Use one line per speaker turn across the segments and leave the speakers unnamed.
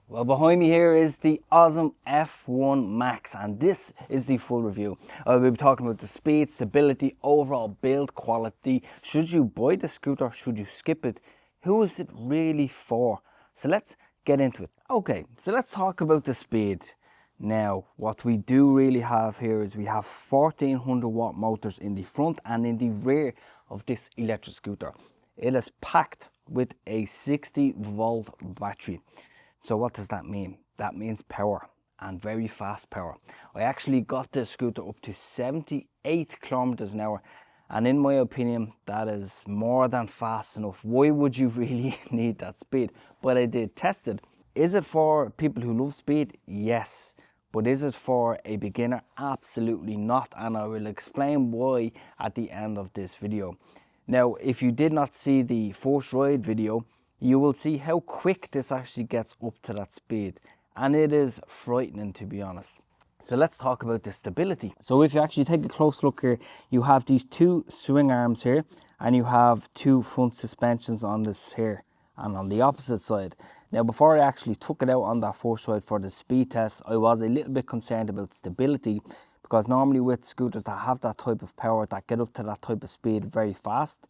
Well, behind me here is the Ausom F1 Max, and this is the full review. We'll be talking about the speed, stability, overall build quality. Should you buy the scooter? Should you skip it? Who is it really for? So let's get into it. Okay, so let's talk about the speed. Now, what we do really have here is we have 1400 watt motors in the front and in the rear of this electric scooter. It is packed with a 60 volt battery. So what does that mean? That means power, and very fast power. I actually got this scooter up to 78 kilometers an hour, and in my opinion that is more than fast enough. Why would you really need that speed? But I did test it. Is it for people who love speed? Yes. But is it for a beginner? Absolutely not, and I will explain why at the end of this video. Now, if you did not see the first ride video, you will see how quick this actually gets up to that speed, and it is frightening, to be honest. So let's talk about the stability. So if you actually take a close look here, you have these two swing arms here, and you have two front suspensions on this here and on the opposite side. Now, before I actually took it out on that first ride for the speed test, I was a little bit concerned about stability, because normally with scooters that have that type of power, that get up to that type of speed very fast,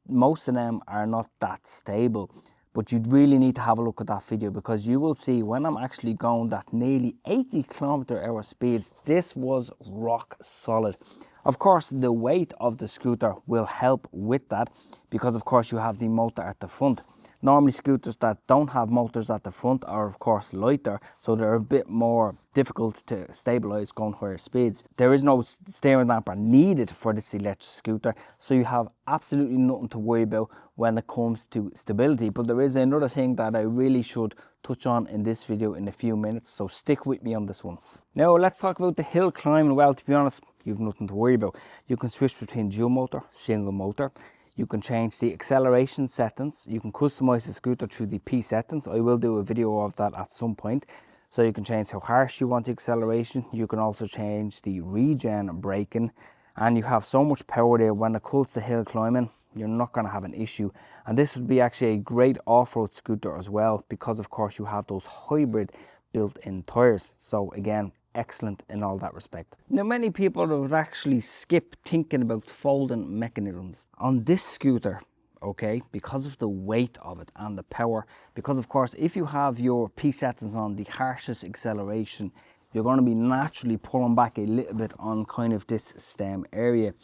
most of them are not that stable. But you really need to have a look at that video, because you will see when I'm actually going that nearly 80 km/h speeds, this was rock solid. Of course, the weight of the scooter will help with that, because of course you have the motor at the front. Normally scooters that don't have motors at the front are of course lighter, so they're a bit more difficult to stabilize going higher speeds. There is no steering damper needed for this electric scooter, so you have absolutely nothing to worry about when it comes to stability. But there is another thing that I really should touch on in this video in a few minutes, so stick with me on this one. Now let's talk about the hill climbing. Well, to be honest, you've nothing to worry about. You can switch between dual motor, single motor. You can change the acceleration settings. You can customize the scooter through the P settings. I will do a video of that at some point. So you can change how harsh you want the acceleration. You can also change the regen braking, and you have so much power there. When it comes to hill climbing, you're not going to have an issue. And this would be actually a great off-road scooter as well, because of course you have those hybrid built-in tires. So again, excellent in all that respect. Now, many people would actually skip thinking about folding mechanisms on this scooter, okay, because of the weight of it and the power. Because of course, if you have your P settings on the harshest acceleration, you're going to be naturally pulling back a little bit on kind of this stem area.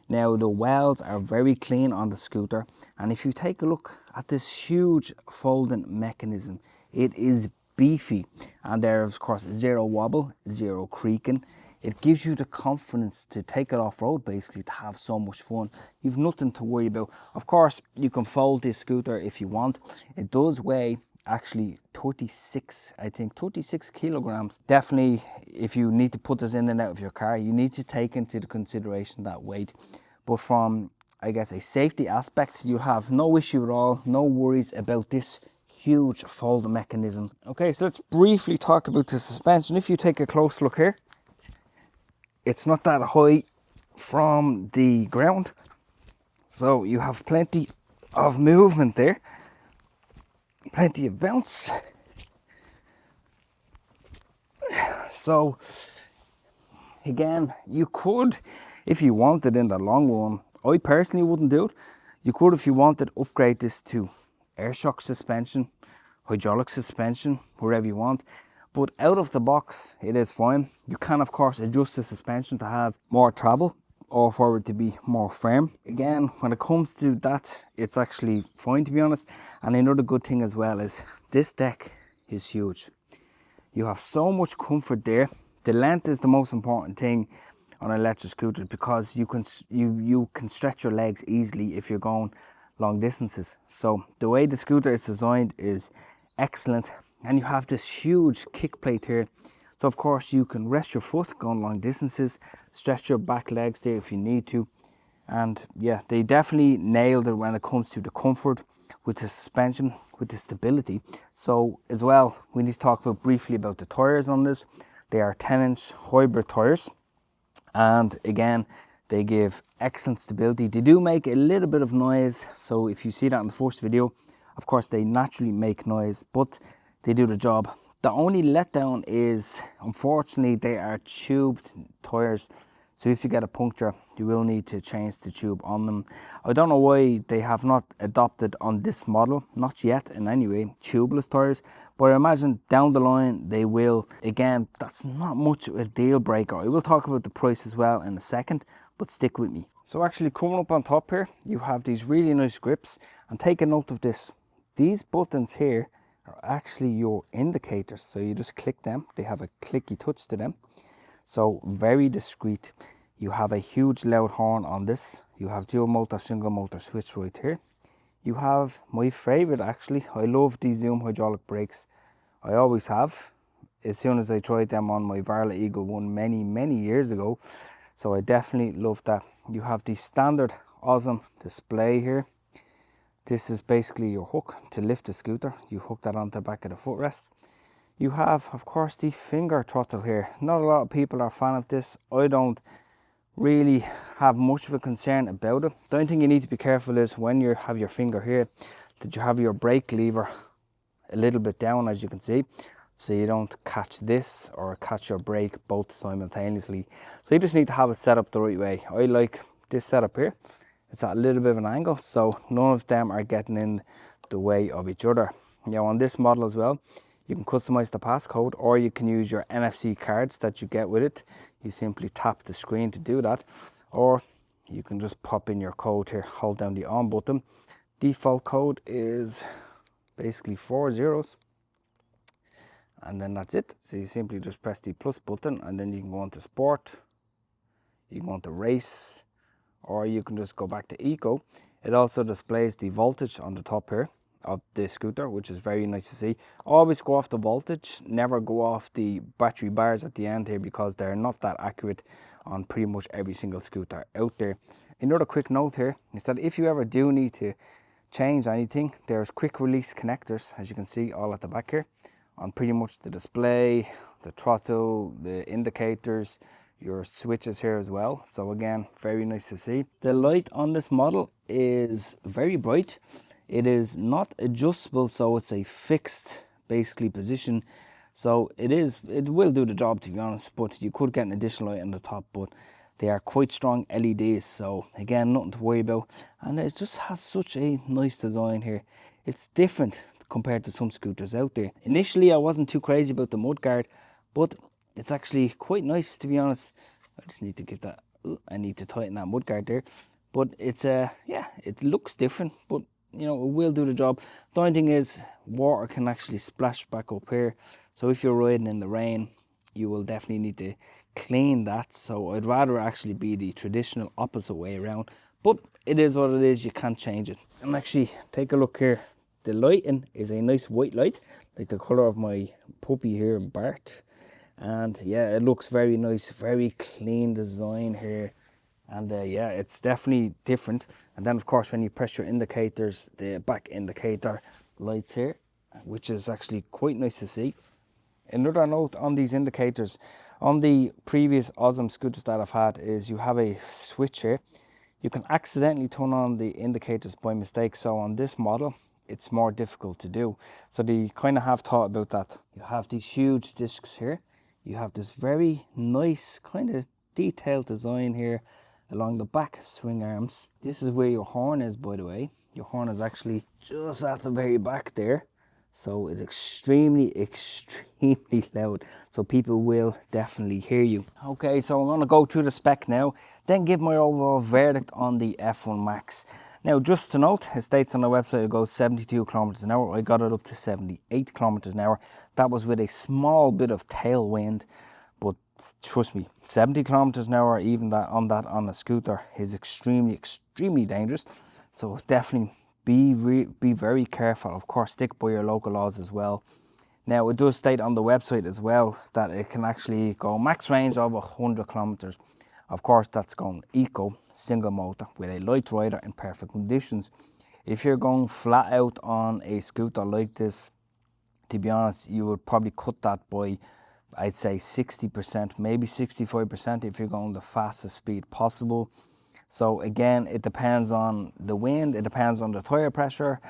Now, the welds are very clean on the scooter, and if you take a look at this huge folding mechanism, it is beefy, and there of course zero wobble, zero creaking. It gives you the confidence to take it off-road, basically, to have so much fun. You've nothing to worry about. Of course, you can fold this scooter if you want. It does weigh actually 36 kilograms. Definitely, if you need to put this in and out of your car, you need to take into consideration that weight. But from, I guess, a safety aspect, you have no issue at all, no worries about this huge folding mechanism. Okay, so let's briefly talk about the suspension. If you take a close look here, it's not that high from the ground, so you have plenty of movement there, plenty of bounce. So again, you could, if you wanted in the long run, I personally wouldn't do it. You could, if you wanted, upgrade this to air shock suspension, hydraulic suspension, wherever you want. But out of the box, it is fine. You can of course adjust the suspension to have more travel or for it to be more firm. Again, when it comes to that, it's actually fine, to be honest. And another good thing as well is this deck is huge. You have so much comfort there. The length is the most important thing on an electric scooter, because you can stretch your legs easily if you're going long distances. So the way the scooter is designed is excellent, and you have this huge kick plate here, so of course you can rest your foot going long distances, stretch your back legs there if you need to. And yeah, they definitely nailed it when it comes to the comfort with the suspension, with the stability. So as well, we need to talk briefly about the tires on this. They are 10-inch hybrid tires, and again, they give excellent stability. They do make a little bit of noise, so if you see that in the first video, of course they naturally make noise, but they do the job The only letdown is, unfortunately, they are tubed tires. So if you get a puncture, you will need to change the tube on them. I don't know why they have not adopted on this model, not yet in any way, tubeless tires. But I imagine down the line they will. Again, that's not much of a deal breaker. I will talk about the price as well in a second, but stick with me. So actually coming up on top here, you have these really nice grips. And take a note of this. These buttons here are actually your indicators. So you just click them. They have a clicky touch to them. So very discreet. You have a huge loud horn on this. You have dual motor, single motor switch right here. You have my favorite actually. I love these Zoom hydraulic brakes. I always have. As soon as I tried them on my Varla Eagle one many years ago. So I definitely love that. You have the standard Ausom display here. This is basically your hook to lift the scooter. You hook that onto the back of the footrest. You have, of course, the finger throttle here. Not a lot of people are a fan of this. I don't really have much of a concern about it. The only thing you need to be careful is when you have your finger here, that you have your brake lever a little bit down, as you can see, so you don't catch this or catch your brake both simultaneously. So you just need to have it set up the right way. I like this setup here. It's at a little bit of an angle, so none of them are getting in the way of each other. Now on this model as well, you can customize the passcode, or you can use your NFC cards that you get with it. You simply tap the screen to do that, or you can just pop in your code here, hold down the on button. Default code is basically 4 zeros, and then that's it. So you simply just press the plus button, and then you can go on to sport, you can go on to race, or you can just go back to eco. It also displays the voltage on the top here of the scooter, which is very nice to see. Always go off the voltage, never go off the battery bars at the end here, because they're not that accurate on pretty much every single scooter out there. Another quick note here is that if you ever do need to change anything, there's quick release connectors, as you can see all at the back here, on pretty much the display, the throttle, the indicators, your switches here as well. So again, very nice to see. The light on this model is very bright. It is not adjustable, so it's a fixed basically position. So it will do the job, to be honest, but you could get an additional light on the top, but they are quite strong LEDs, so again, nothing to worry about. And it just has such a nice design here. It's different compared to some scooters out there. Initially I wasn't too crazy about the mudguard, but it's actually quite nice, to be honest. I just need to give that, I need to tighten that mudguard there. But it's yeah, it looks different, but you know, it will do the job. The only thing is, water can actually splash back up here. So if you're riding in the rain, you will definitely need to clean that. So I'd rather actually be the traditional opposite way around. But it is what it is, you can't change it. And actually, take a look here. The lighting is a nice white light, like the colour of my puppy here, Bart. And yeah, it looks very nice, very clean design here. And yeah, it's definitely different. And then of course, when you press your indicators, the back indicator lights here, which is actually quite nice to see. Another note on these indicators, on the previous Ausom scooters that I've had, is you have a switch here. You can accidentally turn on the indicators by mistake. So on this model, it's more difficult to do. So they kind of have thought about that. You have these huge discs here. You have this very nice kind of detailed design here along the back swing arms. This is where your horn is, by the way. Your horn is actually just at the very back there. So it's extremely loud. So people will definitely hear you. Okay, so I'm gonna go through the spec now, then give my overall verdict on the F1 Max. Now, just to note, it states on the website it goes 72 kilometers an hour. I got it up to 78 kilometers an hour. That was with a small bit of tailwind, but trust me, 70 kilometers an hour, even that on a scooter, is extremely dangerous. So definitely be very careful. Of course, stick by your local laws as well. Now, it does state on the website as well that it can actually go max range of 100 kilometers. Of course, that's going eco, single motor, with a light rider in perfect conditions. If you're going flat out on a scooter like this, to be honest, you would probably cut that by, I'd say 60%, maybe 65% if you're going the fastest speed possible. So again, it depends on the wind, it depends on the tire pressure,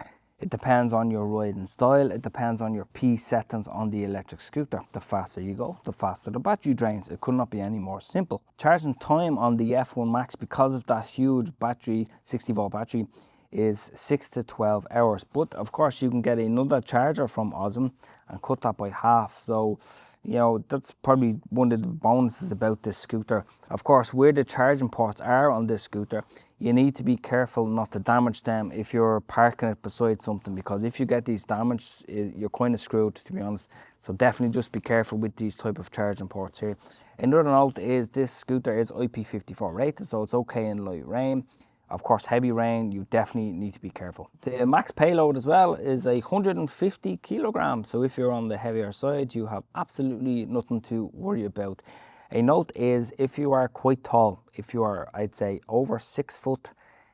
It depends on your riding style. It depends on your P settings on the electric scooter. The faster you go, the faster the battery drains. It could not be any more simple. Charging time on the F1 Max, because of that huge battery, 60-volt battery, is 6 to 12 hours. But of course you can get another charger from Ausom and cut that by half. So, you know, that's probably one of the bonuses about this scooter. Of course, where the charging ports are on this scooter, you need to be careful not to damage them if you're parking it beside something, because if you get these damaged, you're kind of screwed, to be honest. So definitely just be careful with these type of charging ports here. Another note is this scooter is IP54 rated, so it's okay in light rain. Of course, heavy rain, you definitely need to be careful. The max payload as well is 150 kilograms. So if you're on the heavier side, you have absolutely nothing to worry about. A note is if you are quite tall, if you are, I'd say, over 6 foot,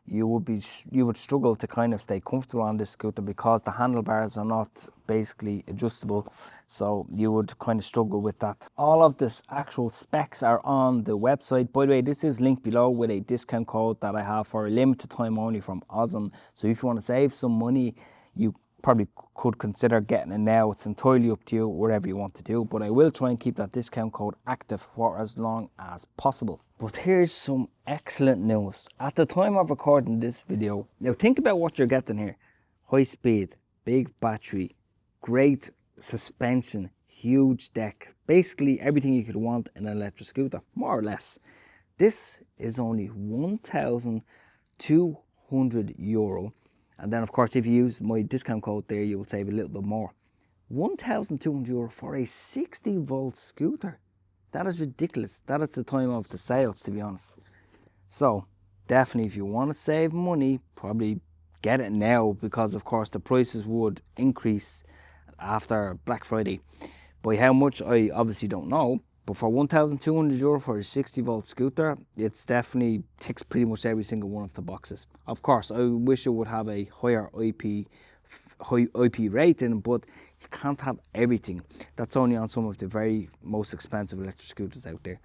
you would struggle to kind of stay comfortable on this scooter because the handlebars are not basically adjustable, so you would kind of struggle with that. All of this actual specs are on the website. By the way, this is linked below with a discount code that I have for a limited time only from Ausom. So if you want to save some money, you probably could consider getting it now. It's entirely up to you, whatever you want to do, but I will try and keep that discount code active for as long as possible. But here's some excellent news. At the time of recording this video, now think about what you're getting here. High speed, big battery, great suspension, huge deck, basically everything you could want in an electric scooter, more or less. This is only €1,200. And then, of course, if you use my discount code there, you will save a little bit more. €1,200 for a 60-volt scooter. That is ridiculous. That is the time of the sales, to be honest. So, definitely, if you want to save money, probably get it now, because, of course, the prices would increase after Black Friday. By how much, I obviously don't know. But for €1,200 for a 60-volt scooter, it's definitely ticks pretty much every single one of the boxes. Of course, I wish it would have a higher IP rating, but you can't have everything. That's only on some of the very most expensive electric scooters out there.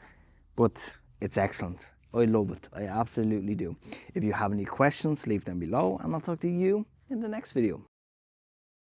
But it's excellent. I love it. I absolutely do. If you have any questions, leave them below, and I'll talk to you in the next video.